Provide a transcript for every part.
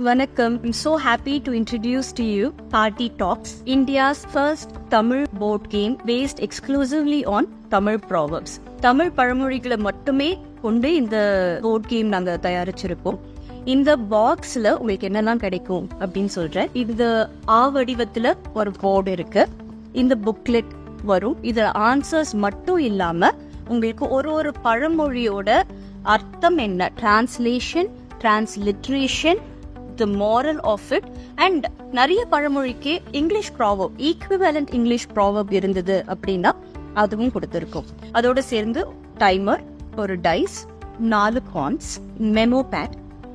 Vanakkam. I'm so happy to introduce to you Party Talks, India's first Tamil board game based exclusively on Tamil proverbs. Tamil பழமொழிகளை மட்டுமே கொண்டு இந்த board game நாங்க தயாரிச்சிருக்கோம். இந்த பாக்ஸ்ல உங்களுக்கு என்னெல்லாம் கிடைக்கும் அப்படின்னு சொல்றேன். இது வடிவத்துல ஒரு போர்டு இருக்கு. இந்த புக்லெட் வரும். இதுல ஆன்சர்ஸ் மட்டும் இல்லாம உங்களுக்கு ஒரு பழமொழியோட அர்த்தம் என்ன, translation, transliteration, the moral of it, and நிறைய பழமொழிக்கு English proverb, equivalent English proverb இருந்தது அப்படின்னா அதுவும் கொடுத்துருக்கோம். அதோட சேர்ந்து டைமர், ஒரு டைஸ், 4 கார்ன்ஸ், மெமோ பேட்,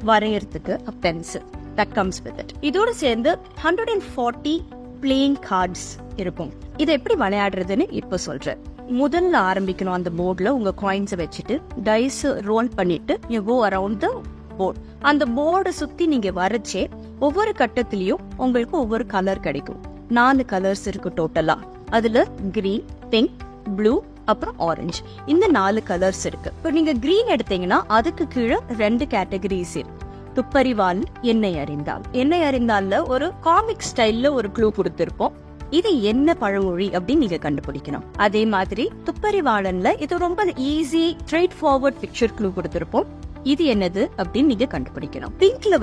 வரையறதுக்கு pencil that comes with it. இதோட சேர்ந்து 140 பிளேயிங் கார்ட்ஸ் இருக்கும். இதை எப்படி விளையாடுறதுன்னு இப்ப சொல்றேன். முதல்ல ஆரம்பிக்கணும். அந்த போர்ட்ல உங்க காயின்ஸை வச்சுட்டு டைஸ் ரோல் பண்ணிட்டு you go around the board. அந்த போர்டை சுத்தி நீங்க வரைச்சே ஒவ்வொரு கட்டத்திலயும் உங்களுக்கு ஒவ்வொரு கலர் கிடைக்கும். 4 கலர்ஸ் இருக்கு டோட்டலா. அதுல கிரீன், பிங்க், ப்ளூ, அப்புறம் ஆரஞ்சு. இந்த 4 கலர்ஸ் இருக்கு. இப்போ நீங்க கிரீன் எடுத்தீங்கன்னா அதுக்கு கீழே 2 கேட்டகரிஸ் இருக்கு. துப்பறிவாள், என்னை அறிந்தால். என்னை அறிந்தால்ல ஒரு காமிக் ஸ்டைல்ல ஒரு க்ளூ கொடுத்திருப்போம். இது என்ன பழமொழி அப்படின்னு நீங்க கண்டுபிடிக்கணும். அதே மாதிரி துப்பறிவாளன்ல இது ரொம்ப easy straightforward picture clue கொடுத்திருப்போம். இது என்னது அப்படின்னு நீங்க கண்டுபிடிக்கணும். பிங்க்ல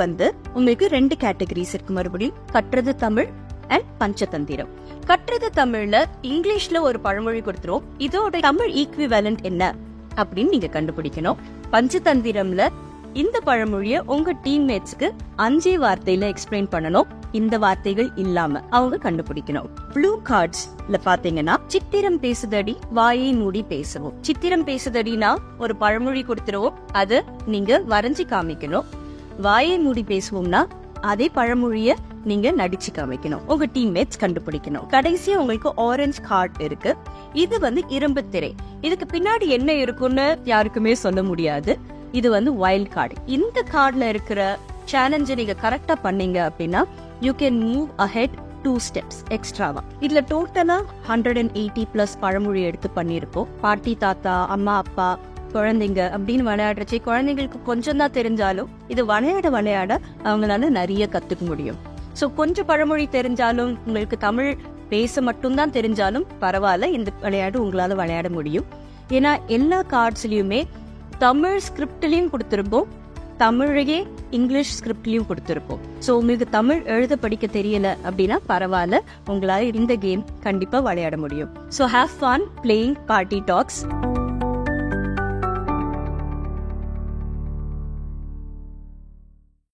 உங்களுக்கு 2 கேட்டகரிஸ் இருக்கு. மறுபடியும் கற்றது தமிழ் அண்ட் பஞ்சதந்திரம். கற்றது தமிழ்ல இங்கிலீஷ்ல ஒரு பழமொழி கொடுத்துரும். இதோட தமிழ் ஈக்விவலண்ட் என்ன அப்படின்னு நீங்க கண்டுபிடிக்கணும். பஞ்சதந்திரம்ல இந்த பழமொழிய உங்க டீம்மேட்ஸ்க்கு 5 வார்த்தையில எக்ஸ்பிளைன் பண்ணணும். இந்த வார்த்தைகள் இல்லாம அவங்க கண்டுபிடிக்கணும். ப்ளூ கார்ட்ஸ்ல பாத்தீங்கன்னா சித்திரம் பேசுதடி, வாயை மூடி பேசவும். சித்திரம் பேசுதடினா ஒரு பழமொழி கொடுத்துருவோம், அது நீங்க வரைஞ்சி காமிக்கணும். வாயை மூடி பேசுவோம்னா அதே பழமொழிய நீங்க நடிச்சு காமிக்கணும். உங்க டீம்மேட்ஸ் கண்டுபிடிக்கணும். கடைசியா உங்களுக்கு ஆரஞ்சு கார்ட் இருக்கு. இது இரும்பு திரை. இதுக்கு பின்னாடி என்ன இருக்குன்னு யாருக்குமே சொல்ல முடியாது. இது வைல்ட் கார்டு. இந்த கார்டுல இருக்கிற சேலஞ்சை நீங்க கரெக்டா பண்ணீங்க அப்படின்னா you can move ahead 2 steps எக்ஸ்ட்ராவா. இதுல டோட்டலா 180+ பழமொழி எடுத்து பண்ணிருக்கோம். பாட்டி, தாத்தா, அம்மா, அப்பா, குழந்தைங்க அப்படின்னு விளையாடுறச்சு குழந்தைங்களுக்கு கொஞ்சம் தான் தெரிஞ்சாலும் இது விளையாட அவங்களால நிறைய கத்துக்க முடியும். சோ கொஞ்சம் பழமொழி தெரிஞ்சாலும், உங்களுக்கு தமிழ் பேச மட்டும்தான் தெரிஞ்சாலும் பரவாயில்ல, இந்த விளையாடு உங்களால விளையாட முடியும். ஏன்னா எல்லா கார்ட்ஸ்லயுமே தமிழ் ஸ்கிரிப்ட்லயும் கொடுத்திருப்போம், தமிழையே இங்கிலீஷ் ஸ்கிரிப்ட்லயும் கொடுத்திருப்போம். சோ உங்களுக்கு தமிழ் எழுத படிக்க தெரியல அப்படின்னா பரவாயில்ல, உங்களால இந்த கேம் கண்டிப்பா விளையாட முடியும். So have fun playing Party Talks.